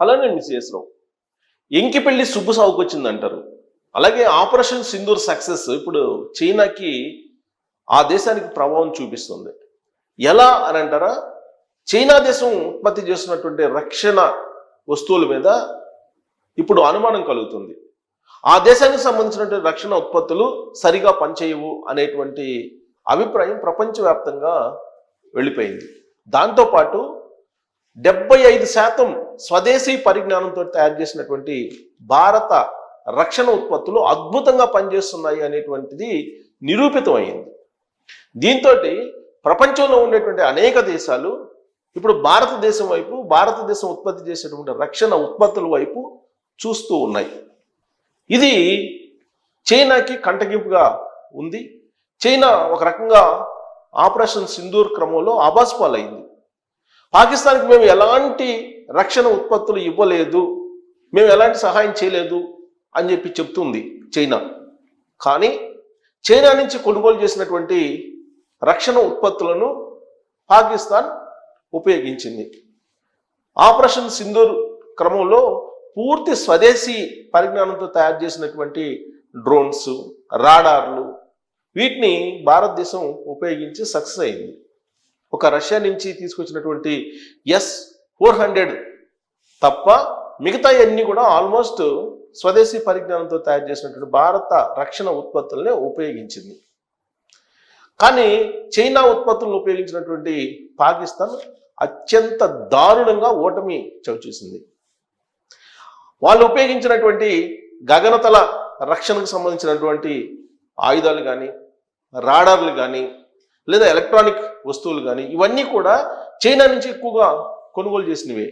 Hello నేను miss ఎంకిపెళ్లి Subbu సాగుకు వచ్చిందంటారు. అలాగే ఆపరేషన్ సింధూర్ సక్సెస్ ఇప్పుడు చైనాకి ఆ దేశానికి ప్రభావం చూపిస్తుంది. ఎలా అని అంటారా, చైనా దేశం ఉత్పత్తి చేస్తున్నటువంటి రక్షణ వస్తువుల మీద ఇప్పుడు అనుమానం కలుగుతుంది. ఆ దేశానికి సంబంధించినటువంటి రక్షణ ఉత్పత్తులు సరిగా పనిచేయవు అనేటువంటి అభిప్రాయం ప్రపంచవ్యాప్తంగా వెళ్ళిపోయింది. దాంతోపాటు 75% స్వదేశీ పరిజ్ఞానంతో తయారు చేసినటువంటి భారత రక్షణ ఉత్పత్తులు అద్భుతంగా పనిచేస్తున్నాయి అనేటువంటిది నిరూపితమైంది. దీంతో ప్రపంచంలో ఉండేటువంటి అనేక దేశాలు ఇప్పుడు భారతదేశం వైపు, భారతదేశం ఉత్పత్తి చేసేటువంటి రక్షణ ఉత్పత్తుల వైపు చూస్తూ ఉన్నాయి. ఇది చైనాకి కంటగింపుగా ఉంది. చైనా ఒక రకంగా ఆపరేషన్ సింధూర్ క్రమంలో అబాస్పాలైంది. పాకిస్తాన్కి మేము ఎలాంటి రక్షణ ఉత్పత్తులు ఇవ్వలేదు, మేము ఎలాంటి సహాయం చేయలేదు అని చెప్పి చెప్తుంది చైనా. కానీ చైనా నుంచి కొనుగోలు చేసినటువంటి రక్షణ ఉత్పత్తులను పాకిస్తాన్ ఉపయోగించింది. ఆపరేషన్ సింధూర్ క్రమంలో పూర్తి స్వదేశీ పరిజ్ఞానంతో తయారు చేసినటువంటి డ్రోన్స్, రాడార్లు, వీటిని భారతదేశం ఉపయోగించి సక్సెస్ అయింది. ఒక రష్యా నుంచి తీసుకొచ్చినటువంటి S-400 తప్ప మిగతా అన్ని కూడా ఆల్మోస్ట్ స్వదేశీ పరిజ్ఞానంతో తయారు చేసినటువంటి భారత రక్షణ ఉత్పత్తులనే ఉపయోగించింది. కానీ చైనా ఉత్పత్తులను ఉపయోగించినటువంటి పాకిస్తాన్ అత్యంత దారుణంగా ఓటమి చవిచూసింది. వాళ్ళు ఉపయోగించినటువంటి గగనతల రక్షణకు సంబంధించినటువంటి ఆయుధాలు కానీ, రాడార్లు కానీ, లేదా ఎలక్ట్రానిక్ వస్తువులు కానీ, ఇవన్నీ కూడా చైనా నుంచి ఎక్కువగా కొనుగోలు చేసినవే.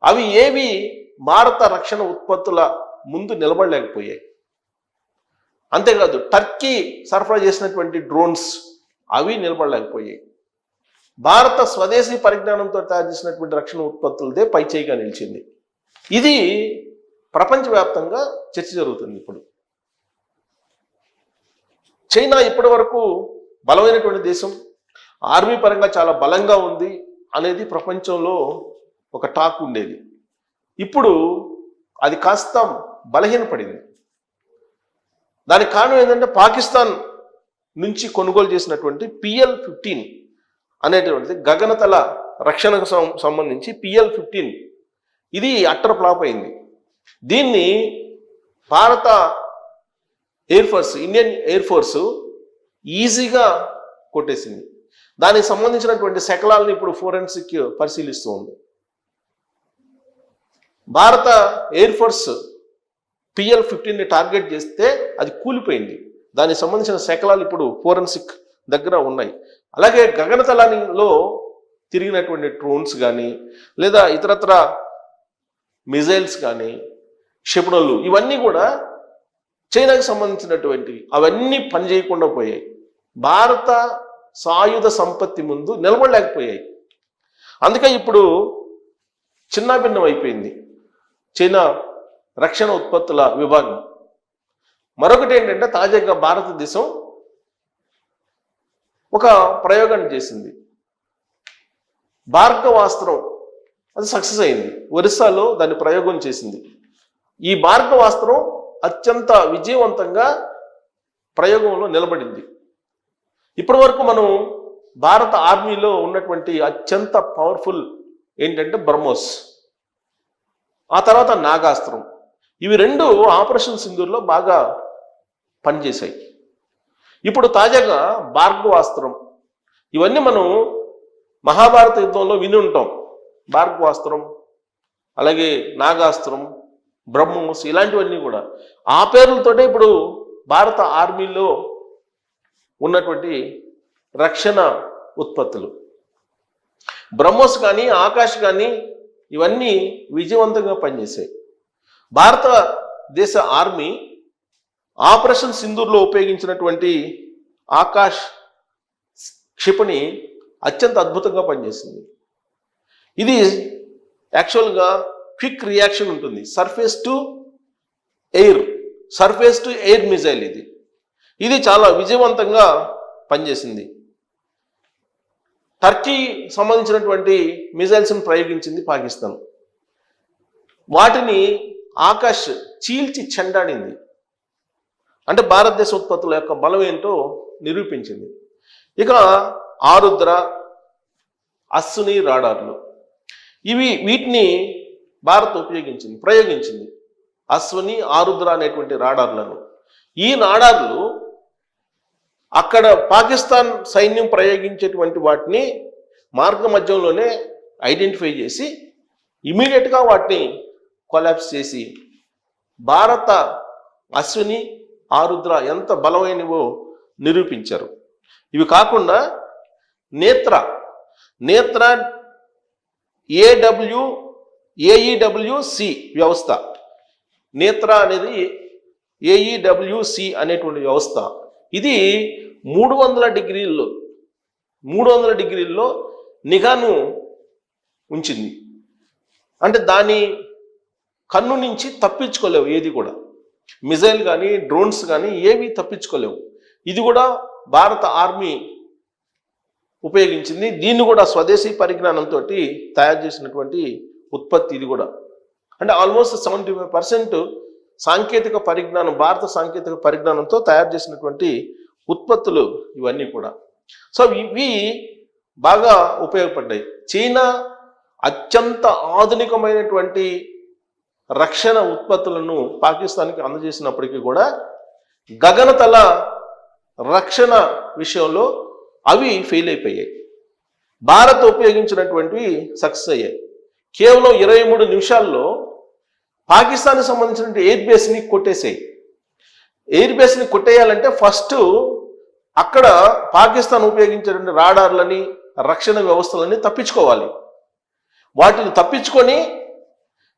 అవి ఏవి భారత రక్షణ ఉత్పత్తుల ముందు నిలబడలేకపోయాయి. అంతేకాదు టర్కీ సరఫరా చేసినటువంటి డ్రోన్స్ అవి నిలబడలేకపోయాయి. భారత స్వదేశీ పరిజ్ఞానంతో తయారు చేసినటువంటి రక్షణ ఉత్పత్తులదే పైచేయిగా నిలిచింది. ఇది ప్రపంచవ్యాప్తంగా చర్చ జరుగుతుంది. ఇప్పుడు చైనా ఇప్పటి వరకు బలమైనటువంటి దేశం, ఆర్మీ పరంగా చాలా బలంగా ఉంది అనేది ప్రపంచంలో ఒక టాక్ ఉండేది. ఇప్పుడు అది కాస్త బలహీనపడింది. దానికి కారణం ఏంటంటే పాకిస్తాన్ నుంచి కొనుగోలు చేసినటువంటి PL-15 అనేటువంటిది గగనతల రక్షణకు సంబంధించి PL-15 ఇది అట్టర్ ఫ్లాప్ అయింది. దీన్ని భారత air force, Indian air force ఈజీగా కొట్టేసింది. దానికి సంబంధించినటువంటి శకలాలను ఇప్పుడు ఫోరెన్సిక్ పరిశీలిస్తూ ఉంది. భారత ఎయిర్ ఫోర్స్ PL-15ని టార్గెట్ చేస్తే అది కూలిపోయింది. దానికి సంబంధించిన శకలాలు ఇప్పుడు ఫోరెన్సిక్ దగ్గర ఉన్నాయి. అలాగే గగనతలంలో తిరిగినటువంటి డ్రోన్స్ కానీ, లేదా ఇతరత్ర మిజైల్స్ కానీ, క్షిపణులు, ఇవన్నీ కూడా చైనాకు సంబంధించినటువంటివి, అవన్నీ పనిచేయకుండా పోయాయి. భారత సాయుధ సంపత్తి ముందు నిలబడలేకపోయాయి. అందుకే ఇప్పుడు చిన్నాభిన్నం అయిపోయింది చైనా రక్షణ ఉత్పత్తుల విభాగం. మరొకటి ఏంటంటే, తాజాగా భారతదేశం ఒక ప్రయోగాన్ని చేసింది. భార్గవాస్త్రం అది సక్సెస్ అయింది. ఒరిస్సాలో దాన్ని ప్రయోగం చేసింది. ఈ భార్గవాస్త్రం అత్యంత విజయవంతంగా ప్రయోగంలో నిలబడింది. ఇప్పటి వరకు మనం భారత ఆర్మీలో ఉన్నటువంటి అత్యంత పవర్ఫుల్ ఏంటంటే బ్రహ్మోస్, ఆ తర్వాత నాగాస్త్రం. ఇవి రెండు ఆపరేషన్ సింధూర్లో బాగా పనిచేశాయి. ఇప్పుడు తాజాగా భార్గవాస్త్రం, ఇవన్నీ మనం మహాభారత యుద్ధంలో విని ఉంటాం. భార్గవాస్త్రం, అలాగే నాగాస్త్రం, బ్రహ్మోస్, ఇలాంటివన్నీ కూడా ఆ పేర్లతోటే ఇప్పుడు భారత ఆర్మీలో ఉన్నటువంటి రక్షణ ఉత్పత్తులు. బ్రహ్మోస్ కానీ, ఆకాష్ కానీ, ఇవన్నీ విజయవంతంగా పనిచేశాయి. భారతదేశ ఆర్మీ ఆపరేషన్ సింధూర్లో ఉపయోగించినటువంటి ఆకాష్ క్షిపణి అత్యంత అద్భుతంగా పనిచేసింది. ఇది యాక్చువల్గా క్విక్ రియాక్షన్ ఉంటుంది. సర్ఫేస్ టు ఎయిర్ మిజైల్ ఇది చాలా విజయవంతంగా పనిచేసింది. టర్కీ సంబంధించినటువంటి మిజైల్స్ని ప్రయోగించింది పాకిస్తాన్. వాటిని ఆకాష్ చీల్చి చెండాడింది. అంటే భారతదేశ ఉత్పత్తుల యొక్క బలం ఏంటో నిరూపించింది. ఇక ఆరుద్ర, అశ్విని రాడార్లు, వీటిని భారత్ ప్రయోగించింది. అశ్విని, ఆరుద్ర అనేటువంటి రాడార్లను. ఈ రాడార్లు అక్కడ పాకిస్తాన్ సైన్యం ప్రయోగించేటువంటి వాటిని మార్గ మధ్యంలోనే ఐడెంటిఫై చేసి ఇమీడియట్గా వాటిని కొలాప్స్ చేసి భారత అశ్విని, ఆరుద్ర ఎంత బలమైనవో నిరూపించారు. ఇవి కాకుండా నేత్ర ఏఈడబ్ల్యూసి వ్యవస్థ, నేత్ర అనేది ఏఈడబ్ల్యూసి అనేటువంటి వ్యవస్థ, ఇది 300 డిగ్రీల్లో నిఘాను ఉంచింది. అంటే దాని కన్ను నుంచి తప్పించుకోలేవు ఏది కూడా, మిజైల్ కానీ డ్రోన్స్ కానీ ఏవి తప్పించుకోలేవు. ఇది కూడా భారత ఆర్మీ ఉపయోగించింది. దీన్ని కూడా స్వదేశీ పరిజ్ఞానంతో తయారు చేసినటువంటి ఉత్పత్తి ఇది కూడా. అంటే ఆల్మోస్ట్ 75% సాంకేతిక పరిజ్ఞానం, భారత సాంకేతిక పరిజ్ఞానంతో తయారు చేసినటువంటి ఉత్పత్తులు ఇవన్నీ కూడా. సో ఇవి బాగా ఉపయోగపడ్డాయి. చైనా అత్యంత ఆధునికమైనటువంటి రక్షణ ఉత్పత్తులను పాకిస్తాన్కి అందజేసినప్పటికీ కూడా గగనతల రక్షణ విషయంలో అవి ఫెయిల్ అయిపోయాయి. భారత్ ఉపయోగించినటువంటివి సక్సెస్ అయ్యాయి. కేవలం 23 నిమిషాల్లో పాకిస్తాన్కి సంబంధించిన ఎయిర్ బేస్ని కొట్టేసాయి. ఎయిర్ బేస్ని కొట్టేయాలంటే ఫస్ట్ అక్కడ పాకిస్తాన్ ఉపయోగించేటువంటి రాడార్లని, రక్షణ వ్యవస్థలని తప్పించుకోవాలి. వాటిని తప్పించుకొని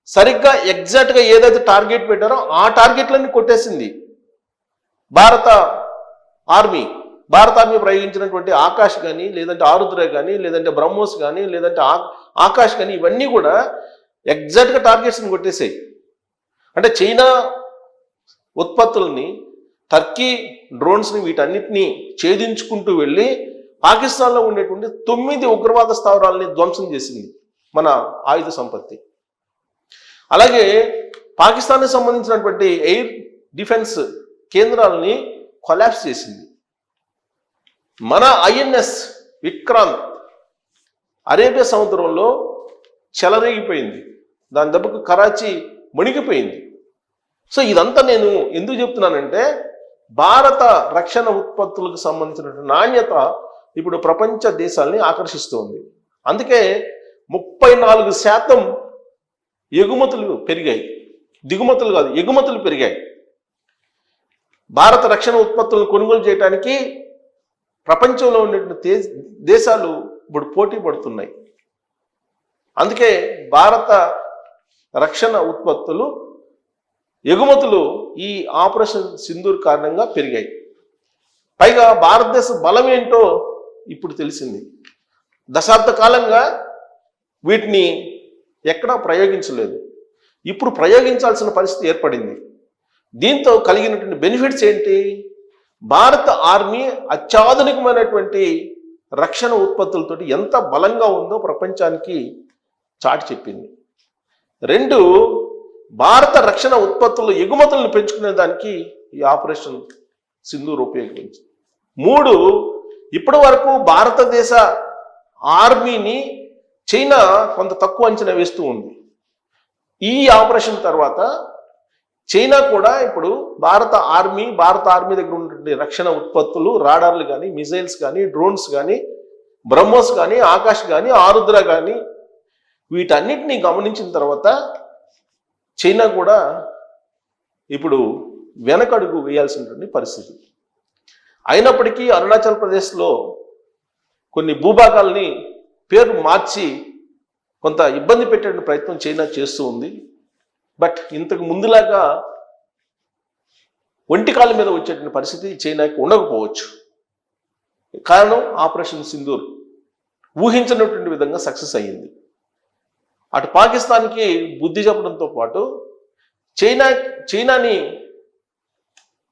సరిగ్గా ఎగ్జాక్ట్గా ఏదైతే టార్గెట్ పెట్టారో ఆ టార్గెట్లన్నీ కొట్టేసింది భారత ఆర్మీ ప్రయోగించినటువంటి ఆకాష్ కానీ, లేదంటే ఆరుద్ర కానీ, లేదంటే బ్రహ్మోస్ కానీ, లేదంటే ఆకాష్ కానీ, ఇవన్నీ కూడా ఎగ్జాక్ట్గా టార్గెట్స్ని కొట్టేసాయి. అంటే చైనా ఉత్పత్తుల్ని, టర్కీ డ్రోన్స్ని, వీటన్నిటినీ ఛేదించుకుంటూ వెళ్ళి పాకిస్తాన్లో ఉండేటువంటి 9 ఉగ్రవాద స్థావరాలని ధ్వంసం చేసింది మన ఆయుధ సంపత్తి. అలాగే పాకిస్తాన్కి సంబంధించినటువంటి ఎయిర్ డిఫెన్స్ కేంద్రాలని కొలాప్స్ చేసింది. మన ఐఎన్ఎస్ విక్రాంత్ అరేబియా సముద్రంలో చెలరేగిపోయింది. దాని దెబ్బకు కరాచీ మునిగిపోయింది. సో ఇదంతా నేను ఎందుకు చెప్తున్నానంటే భారత రక్షణ ఉత్పత్తులకు సంబంధించినటువంటి నాణ్యత ఇప్పుడు ప్రపంచ దేశాలని ఆకర్షిస్తుంది. అందుకే 34% ఎగుమతులు పెరిగాయి, దిగుమతులు కాదు ఎగుమతులు పెరిగాయి. భారత రక్షణ ఉత్పత్తులను కొనుగోలు చేయడానికి ప్రపంచంలో ఉన్నటువంటి దేశాలు ఇప్పుడు పోటీ పడుతున్నాయి. అందుకే భారత రక్షణ ఉత్పత్తులు ఎగుమతులు ఈ ఆపరేషన్ సింధూర్ కారణంగా పెరిగాయి. పైగా భారతదేశ బలం ఏంటో ఇప్పుడు తెలిసింది. దశాబ్ద కాలంగా వీటిని ఎక్కడా ప్రయోగించలేదు, ఇప్పుడు ప్రయోగించాల్సిన పరిస్థితి ఏర్పడింది. దీంతో కలిగినటువంటి బెనిఫిట్స్ ఏంటి? భారత ఆర్మీ అత్యాధునికమైనటువంటి రక్షణ ఉత్పత్తులతో ఎంత బలంగా ఉందో ప్రపంచానికి చాటి చెప్పింది. 2, భారత రక్షణ ఉత్పత్తుల ఎగుమతులను పెంచుకునే దానికి ఈ ఆపరేషన్ సింధూర్ ఉపయోగించింది. 3, ఇప్పటి వరకు భారతదేశ ఆర్మీని చైనా కొంత తక్కువ అంచనా వేస్తూ ఉంది. ఈ ఆపరేషన్ తర్వాత చైనా కూడా ఇప్పుడు భారత ఆర్మీ దగ్గర ఉన్నటువంటి రక్షణ ఉత్పత్తులు, రాడార్లు కానీ, మిజైల్స్ కానీ, డ్రోన్స్ కానీ, బ్రహ్మోస్ కానీ, ఆకాష్ కానీ, ఆరుద్ర కానీ, వీటన్నిటినీ గమనించిన తర్వాత చైనా కూడా ఇప్పుడు వెనకడుగు వేయాల్సినటువంటి పరిస్థితి. అయినప్పటికీ అరుణాచల్ ప్రదేశ్లో కొన్ని భూభాగాల్ని పేరు మార్చి కొంత ఇబ్బంది పెట్టే ప్రయత్నం చైనా చేస్తూ ఉంది. బట్ ఇంతకు ముందులాగా ఒంటికాల మీద వచ్చేటువంటి పరిస్థితి చైనాకి ఉండకపోవచ్చు. కారణం ఆపరేషన్ సింధూర్ ఊహించినటువంటి విధంగా సక్సెస్ అయ్యింది. అటు పాకిస్తాన్కి బుద్ధి చెప్పడంతో పాటు చైనాని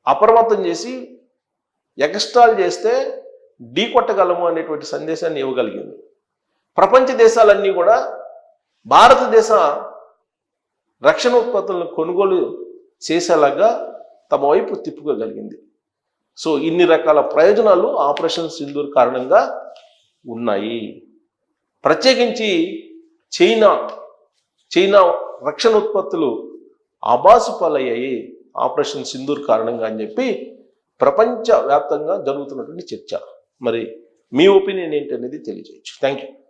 అప్రమత్తం చేసి ఎక్స్ట్రాల్ చేస్తే ఢీకొట్టగలము అనేటువంటి సందేశాన్ని ఇవ్వగలిగింది. ప్రపంచ దేశాలన్నీ కూడా భారతదేశ రక్షణ ఉత్పత్తులను కొనుగోలు చేసేలాగా తమ వైపు తిప్పుకోగలిగింది. సో ఇన్ని రకాల ప్రయోజనాలు ఆపరేషన్ సింధూర్ కారణంగా ఉన్నాయి. ప్రత్యేకించి చైనా రక్షణ ఉత్పత్తులు ఆబాసు పాలయ్యాయి ఆపరేషన్ సింధూర్ కారణంగా అని చెప్పి ప్రపంచవ్యాప్తంగా జరుగుతున్నటువంటి చర్చ. మరి మీ ఒపీనియన్ ఏంటి అనేది తెలియజేయచ్చు. Thank you.